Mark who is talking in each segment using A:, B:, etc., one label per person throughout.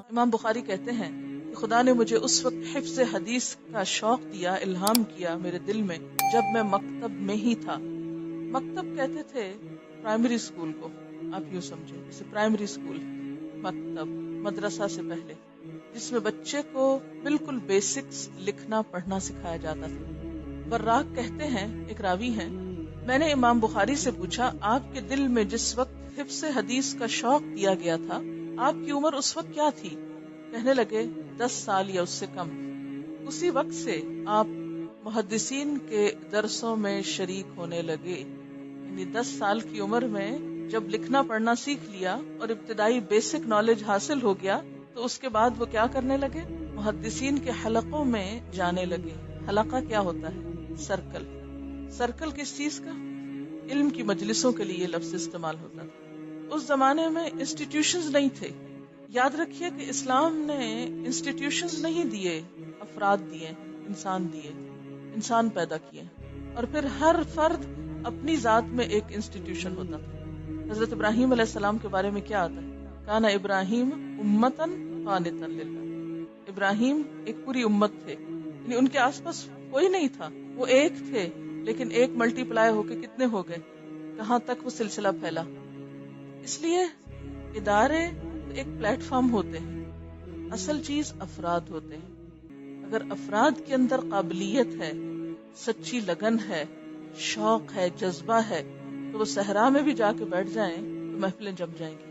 A: امام بخاری کہتے ہیں کہ خدا نے مجھے اس وقت حفظ حدیث کا شوق دیا، الہام کیا میرے دل میں، جب میں مکتب میں ہی تھا۔ مکتب کہتے تھے پرائمری اسکول کو، آپ یوں سمجھیں جیسے پرائمری اسکول، مکتب مدرسہ سے پہلے، جس میں بچے کو بالکل بیسکس لکھنا پڑھنا سکھایا جاتا تھا۔ براق کہتے ہیں، ایک راوی ہیں، میں نے امام بخاری سے پوچھا آپ کے دل میں جس وقت حفظ حدیث کا شوق دیا گیا تھا، آپ کی عمر اس وقت کیا تھی؟ کہنے لگے 10 سال یا اس سے کم۔ اسی وقت سے آپ محدثین کے درسوں میں شریک ہونے لگے، یعنی 10 سال کی عمر میں جب لکھنا پڑھنا سیکھ لیا اور ابتدائی بیسک نالج حاصل ہو گیا تو اس کے بعد وہ کیا کرنے لگے؟ محدثین کے حلقوں میں جانے لگے۔ حلقہ کیا ہوتا ہے؟ سرکل۔ سرکل کس چیز کا؟ علم کی مجلسوں کے لیے یہ لفظ استعمال ہوتا تھا۔ اس زمانے میں انسٹیٹیوشنز نہیں تھے۔ یاد رکھیے کہ اسلام نے انسٹیٹیوشنز نہیں دیے، افراد دیے، انسان پیدا کیے، اور پھر ہر فرد اپنی ذات میں ایک انسٹیٹیوشن ہوتا تھا۔ حضرت ابراہیم علیہ السلام کے بارے میں کیا آتا ہے؟ کان ابراہیم امتن قانتا للہ۔ ابراہیم ایک پوری امت تھے، یعنی ان کے آس پاس کوئی نہیں تھا، وہ ایک تھے، لیکن ایک ملٹی پلائی ہو کے کتنے ہو گئے، کہاں تک وہ سلسلہ پھیلا۔ اس لیے ادارے ایک پلیٹ فارم ہوتے ہیں، اصل چیز افراد ہوتے ہیں۔ اگر افراد کے اندر قابلیت ہے، سچی لگن ہے، شوق ہے، جذبہ ہے، تو وہ صحرا میں بھی جا کے بیٹھ جائیں تو محفلیں جم جائیں گی،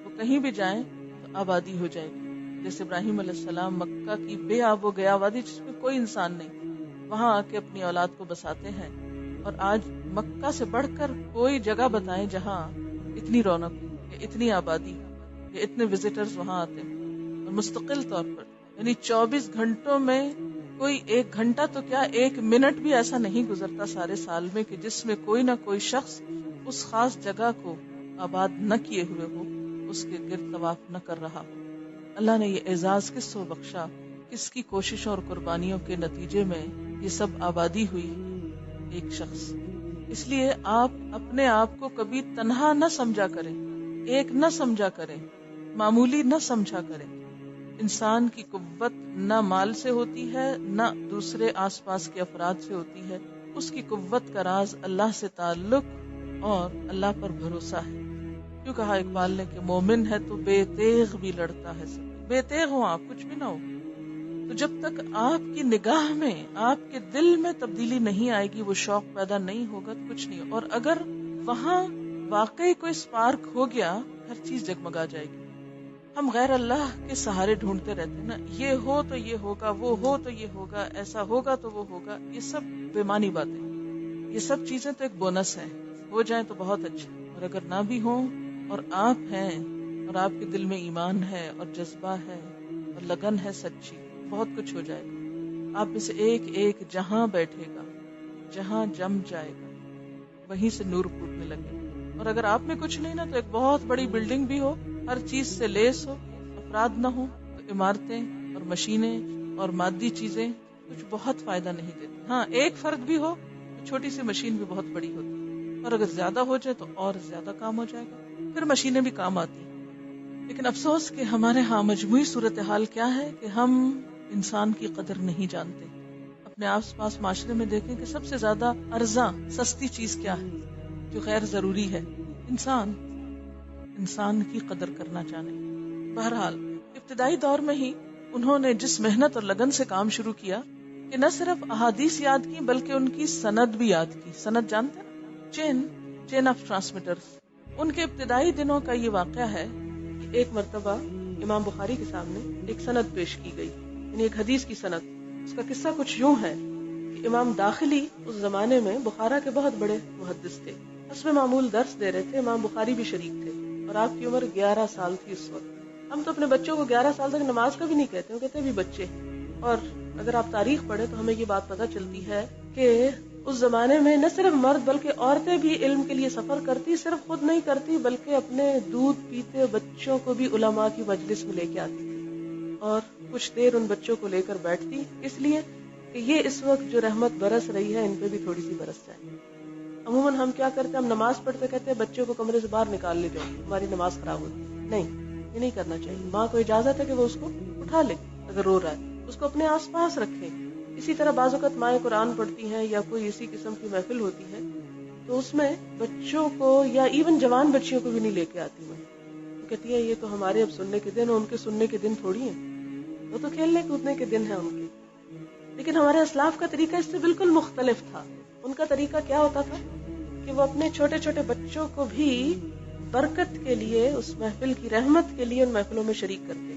A: وہ کہیں بھی جائیں تو آبادی ہو جائے گی۔ جیسے ابراہیم علیہ السلام مکہ کی بے آب و گیا وادی جس میں کوئی انسان نہیں، وہاں آ کے اپنی اولاد کو بساتے ہیں، اور آج مکہ سے بڑھ کر کوئی جگہ بتائیں جہاں اتنی رونق ہو، یا اتنی آبادی، یا اتنے وزٹرز وہاں آتے ہیں، اور مستقل طور پر، یعنی 24 گھنٹوں میں کوئی 1 گھنٹہ تو کیا 1 منٹ بھی ایسا نہیں گزرتا سارے سال میں کہ جس میں کوئی نہ کوئی شخص اس خاص جگہ کو آباد نہ کیے ہوئے ہو، اس کے گرد طواف نہ کر رہا ہو۔ اللہ نے یہ اعزاز کس کو بخشا؟ کس کی کوششوں اور قربانیوں کے نتیجے میں یہ سب آبادی ہوئی؟ ایک شخص۔ اس لیے آپ اپنے آپ کو کبھی تنہا نہ سمجھا کریں، ایک نہ سمجھا کریں، معمولی نہ سمجھا کریں۔ انسان کی قوت نہ مال سے ہوتی ہے، نہ دوسرے آس پاس کے افراد سے ہوتی ہے، اس کی قوت کا راز اللہ سے تعلق اور اللہ پر بھروسہ ہے۔ کیوں کہا اقبال نے کہ مومن ہے تو بے تیغ بھی لڑتا ہے سب، بے تیغ ہو آپ، کچھ بھی نہ ہو، تو جب تک آپ کی نگاہ میں، آپ کے دل میں تبدیلی نہیں آئے گی، وہ شوق پیدا نہیں ہوگا تو کچھ نہیں، اور اگر وہاں واقعی کوئی سپارک ہو گیا، ہر چیز جگمگا جائے گی۔ ہم غیر اللہ کے سہارے ڈھونڈتے رہتے ہیں نا، یہ ہو تو یہ ہوگا، وہ ہو تو یہ ہوگا، ایسا ہوگا تو وہ ہوگا، یہ سب بے معنی باتیں، یہ سب چیزیں تو ایک بونس ہے، ہو جائیں تو بہت اچھا، اور اگر نہ بھی ہوں اور آپ ہیں اور آپ کے دل میں ایمان ہے اور جذبہ ہے اور لگن ہے سچی، بہت کچھ ہو جائے گا۔ آپ میں سے ایک ایک جہاں بیٹھے گا، جہاں جم جائے گا، وہیں سے نور پھوٹنے لگے۔ اور اگر آپ میں کچھ نہیں نا، تو ایک بہت بڑی بلڈنگ بھی ہو، ہر چیز سے لیس ہو، افراد نہ ہو، تو عمارتیں اور مشینیں اور مادی چیزیں کچھ بہت فائدہ نہیں دیتی۔ ہاں، ایک فرد بھی ہو تو چھوٹی سی مشین بھی بہت بڑی ہوتی، اور اگر زیادہ ہو جائے تو اور زیادہ کام ہو جائے گا، پھر مشینیں بھی کام آتی ہیں۔ لیکن افسوس کہ ہمارے ہاں مجموعی صورتحال کیا ہے کہ ہم انسان کی قدر نہیں جانتے۔ اپنے آس پاس معاشرے میں دیکھیں کہ سب سے زیادہ ارزاں سستی چیز کیا ہے جو غیر ضروری ہے؟ انسان کی قدر کرنا جانے۔ بہرحال ابتدائی دور میں ہی انہوں نے جس محنت اور لگن سے کام شروع کیا کہ نہ صرف احادیث یاد کی بلکہ ان کی سند بھی یاد کی۔ سند جانتے ہیں؟ Chain of transmitters. ان کے ابتدائی دنوں کا یہ واقعہ ہے کہ ایک مرتبہ امام بخاری کے سامنے ایک سند پیش کی گئی، یعنی ایک حدیث کی سند۔ اس کا قصہ کچھ یوں ہے کہ امام داخلی اس زمانے میں بخارا کے بہت بڑے محدث تھے، حسب معمول درس دے رہے تھے، امام بخاری بھی شریک تھے، اور آپ کی عمر 11 سال تھی اس وقت۔ ہم تو اپنے بچوں کو 11 سال تک نماز کا بھی نہیں کہتے، وہ کہتے ہیں بھی بچے۔ اور اگر آپ تاریخ پڑھیں تو ہمیں یہ بات پتہ چلتی ہے کہ اس زمانے میں نہ صرف مرد بلکہ عورتیں بھی علم کے لیے سفر کرتی، صرف خود نہیں کرتی بلکہ اپنے دودھ پیتے بچوں کو بھی علماء کی مجلس میں لے کے آتی تھی، اور کچھ دیر ان بچوں کو لے کر بیٹھتی، اس لیے کہ یہ اس وقت جو رحمت برس رہی ہے ان پہ بھی تھوڑی سی برس جائے۔
B: عموماً ہم کیا کرتے ہیں، ہم نماز پڑھتے کہتے ہیں بچے کو کمرے سے باہر نکال لے جاؤ، ہماری نماز خراب ہوتی ہے. نہیں، یہ نہیں کرنا چاہیے. ماں کو اجازت ہے کہ وہ اس کو اٹھا لے اگر رو رہا ہے، اس کو اپنے آس پاس رکھے. اسی طرح بعض اوقات مائیں قرآن پڑھتی ہیں یا کوئی اسی قسم کی محفل ہوتی ہے تو اس میں بچوں کو یا ایون جوان بچیوں کو بھی نہیں لے کے آتی میں. کہتی ہے یہ تو ہمارے اب سننے کے دن، ان کے سننے کے دن تھوڑی ہیں، وہ تو کھیلنے کودنے کے دن ہیں ان کے. لیکن ہمارے اسلاف کا طریقہ اس سے بالکل مختلف تھا. ان کا طریقہ کیا ہوتا تھا کہ وہ اپنے چھوٹے چھوٹے بچوں کو بھی برکت کے لیے، اس محفل کی رحمت کے لیے ان محفلوں میں شریک کرتے.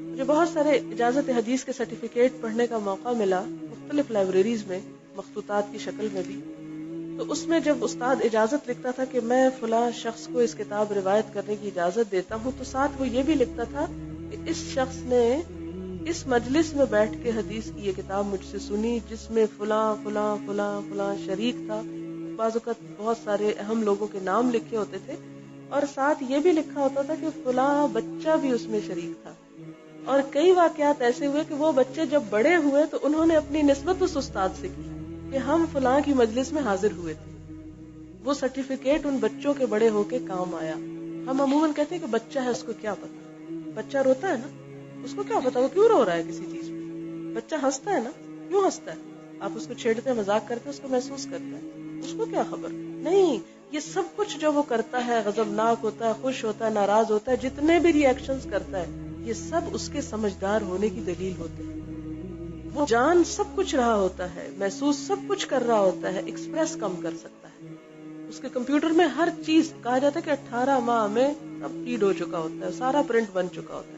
B: مجھے بہت سارے اجازت حدیث کے سرٹیفکیٹ پڑھنے کا موقع ملا مختلف لائبریریز میں، مخطوطات کی شکل میں بھی. تو اس میں جب استاد اجازت لکھتا تھا کہ میں فلاں شخص کو اس کتاب روایت کرنے کی اجازت دیتا ہوں، تو ساتھ وہ یہ بھی لکھتا تھا کہ اس شخص نے اس مجلس میں بیٹھ کے حدیث کی یہ کتاب مجھ سے سنی جس میں فلاں فلاں فلاں فلاں شریک تھا. بعض اوقات بہت سارے اہم لوگوں کے نام لکھے ہوتے تھے اور ساتھ یہ بھی لکھا ہوتا تھا کہ فلاں بچہ بھی اس میں شریک تھا. اور کئی واقعات ایسے ہوئے کہ وہ بچے جب بڑے ہوئے تو انہوں نے اپنی نسبت اس استاد سے کی کہ ہم فلاں کی مجلس میں حاضر ہوئے تھے. وہ سرٹیفکیٹ ان بچوں کے بڑے ہو کے کام آیا. ہم عموماً کہتے ہیں کہ بچہ ہے اس کو کیا پتا، بچہ روتا ہے نا اس کو کیا پتا وہ کیوں رو رہا ہے کسی چیز پہ. بچہ ہنستا ہے نا کیوں ہنستا ہے، آپ اس کو چھیڑتے مذاق کرتے اس کو محسوس کرتا ہے، اس کو کیا خبر. نہیں، یہ سب کچھ جو وہ کرتا ہے، غضبناک ہوتا ہے، خوش ہوتا ہے، ناراض ہوتا ہے، جتنے بھی ری ایکشنز کرتا ہے یہ سب اس کے سمجھدار ہونے کی دلیل ہوتے ہیں. وہ جان سب کچھ رہا ہوتا ہے، محسوس سب کچھ کر رہا ہوتا ہے، ایکسپریس کم کر سکتا ہے. اس کے کمپیوٹر میں ہر چیز کہا جاتا ہے کہ 18 ماہ میں سب فیڈ ہو چکا ہوتا ہے، سارا پرنٹ بن چکا ہوتا ہے.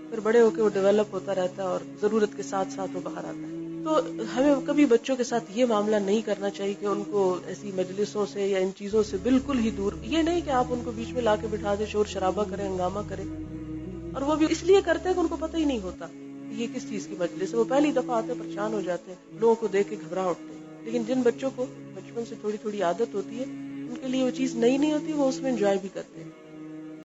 B: پھر بڑے ہو کے وہ ڈیولپ ہوتا رہتا ہے اور ضرورت کے ساتھ ساتھ وہ باہر آتا ہے. تو ہمیں کبھی بچوں کے ساتھ یہ معاملہ نہیں کرنا چاہیے کہ ان کو ایسی مجلسوں سے یا ان چیزوں سے بالکل ہی دور. یہ نہیں کہ آپ ان کو بیچ میں لا کے بٹھا دیں، شور شرابہ کریں، ہنگامہ کریں. اور وہ بھی اس لیے کرتے ہیں کہ ان کو پتہ ہی نہیں ہوتا یہ کس چیز کی مجلس ہے. وہ پہلی دفعہ آتے پریشان ہو جاتے ہیں، لوگوں کو دیکھ کے گھبرا اٹھتے ہیں. لیکن جن بچوں کو بچپن سے تھوڑی تھوڑی عادت ہوتی ہے ان کے لیے وہ چیز نئی نہیں ہوتی، وہ اس میں انجوائے بھی کرتے ہیں.